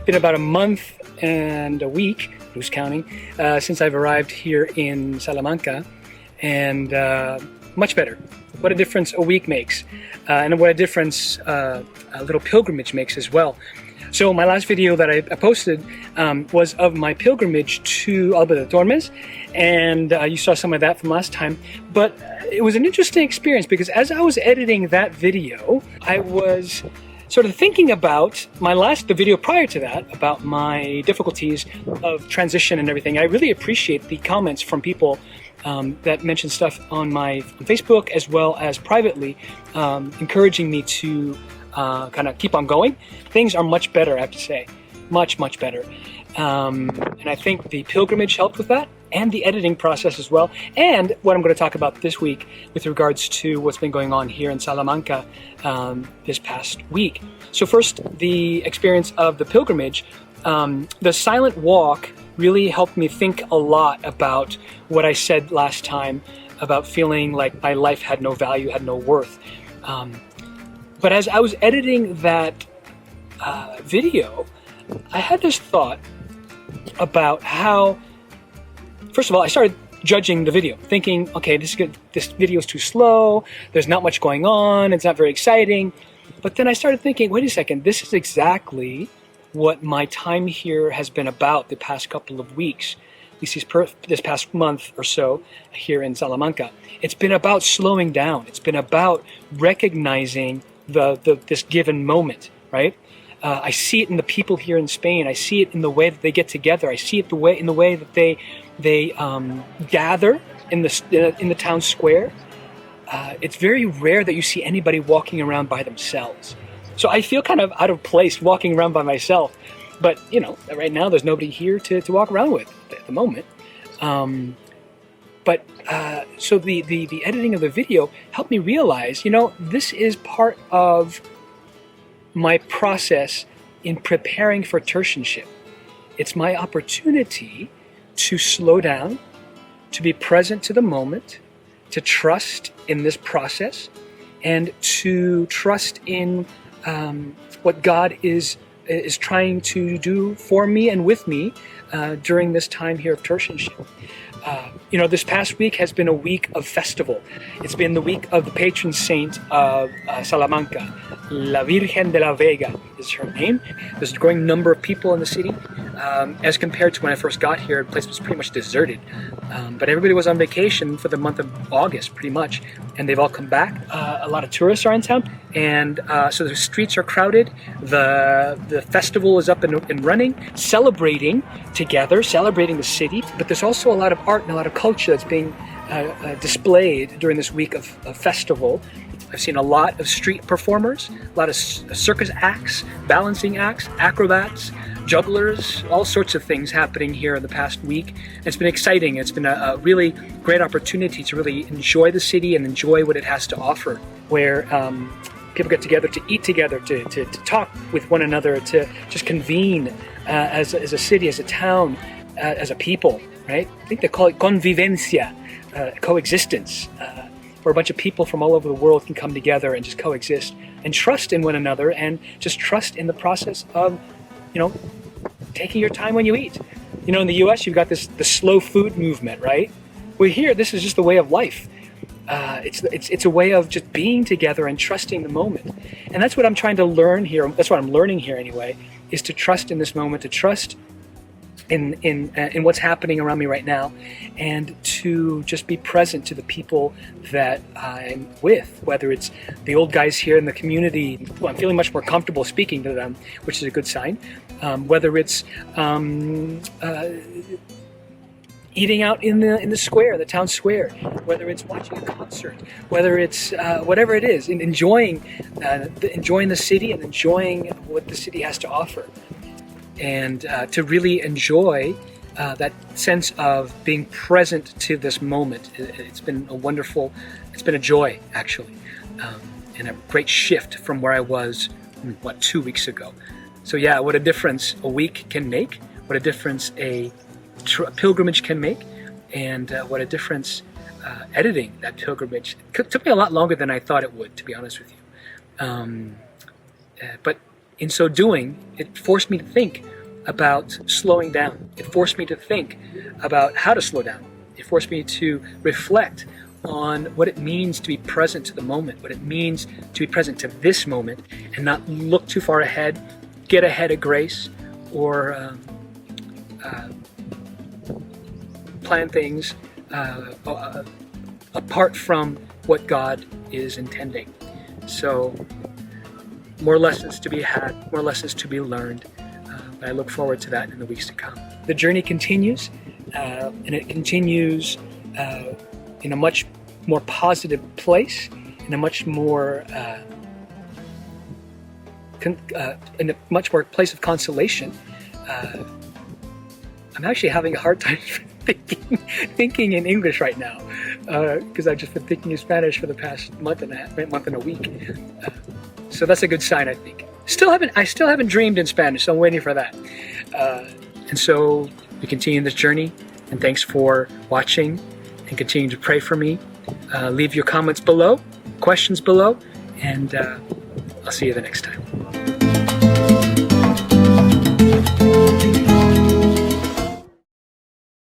been about a month and a week, who's counting, since I've arrived here in Salamanca, and much better. What a difference a week makes, and what a difference a little pilgrimage makes as well. So my last video that I posted was of my pilgrimage to Alba de Tormes, and you saw some of that from last time. But it was an interesting experience because as I was editing that video, I was sort of thinking about the video prior to that, about my difficulties of transition and everything. I really appreciate the comments from people that mention stuff on Facebook as well as privately, encouraging me to kind of keep on going. Things are much better, I have to say, much better. And I think the pilgrimage helped with that, and the editing process as well, and what I'm going to talk about this week with regards to what's been going on here in Salamanca this past week. So first, the experience of the pilgrimage. The silent walk really helped me think a lot about what I said last time about feeling like my life had no value, had no worth. But as I was editing that video, I had this thought about how, first of all, I started judging the video, thinking, okay, this video is too slow, there's not much going on, it's not very exciting. But then I started thinking, wait a second, this is exactly what my time here has been about the past couple of weeks, at least this past month or so here in Salamanca. It's been about slowing down. It's been about recognizing this given moment, right? I see it in the people here in Spain. I see it in the way that they get together. I see it in the way that they gather in the town square. It's very rare that you see anybody walking around by themselves. So I feel kind of out of place walking around by myself. But, you know, right now there's nobody here to walk around with at the moment. So the editing of the video helped me realize, you know, this is part of my process in preparing for tertianship. It's my opportunity to slow down, to be present to the moment, to trust in this process, and to trust in what God is trying to do for me and with me during this time here of tertianship. You know, this past week has been a week of festival. It's been the week of the patron saint of Salamanca. La Virgen de la Vega is her name. There's a growing number of people in the city. As compared to when I first got here, the place was pretty much deserted. But everybody was on vacation for the month of August, pretty much, and they've all come back. A lot of tourists are in town, and so the streets are crowded. The festival is up and running, celebrating together, celebrating the city. But there's also a lot of art and a lot of culture that's being displayed during this week of festival. I've seen a lot of street performers, a lot of circus acts, balancing acts, acrobats, jugglers, all sorts of things happening here in the past week. And it's been exciting. It's been a really great opportunity to really enjoy the city and enjoy what it has to offer, where people get together to eat together, to talk with one another, to just convene as a city, as a town, as a people, right? I think they call it convivencia, coexistence, where a bunch of people from all over the world can come together and just coexist and trust in one another and just trust in the process of, you know, taking your time when you eat. You know, in the US, you've got the slow food movement, right? Well, here, this is just the way of life. It's a way of just being together and trusting the moment. And that's what I'm trying to learn here. That's what I'm learning here anyway, is to trust in this moment, to trust in what's happening around me right now, and to just be present to the people that I'm with, whether it's the old guys here in the community. Well, I'm feeling much more comfortable speaking to them, which is a good sign. Whether it's eating out in the square, the town square, whether it's watching a concert, whether it's whatever it is, and enjoying the city and enjoying what the city has to offer. And to really enjoy that sense of being present to this moment. It's been a joy, actually, and a great shift from where I was, 2 weeks ago. So yeah, what a difference a week can make, what a difference a pilgrimage can make, and what a difference editing that pilgrimage. It took me a lot longer than I thought it would, to be honest with you. But in so doing, it forced me to think about slowing down. It forced me to think about how to slow down. It forced me to reflect on what it means to be present to the moment, what it means to be present to this moment, and not look too far ahead, get ahead of grace, or plan things apart from what God is intending. So more lessons to be had, more lessons to be learned. But I look forward to that in the weeks to come. The journey continues, and it continues in a much more positive place, in a much more place of consolation. I'm actually having a hard time thinking in English right now, because I've just been thinking in Spanish for the past month and a week. So that's a good sign, I think. I still haven't dreamed in Spanish, so I'm waiting for that. And so we continue this journey, and thanks for watching and continue to pray for me. Leave your comments below, questions below, and I'll see you the next time.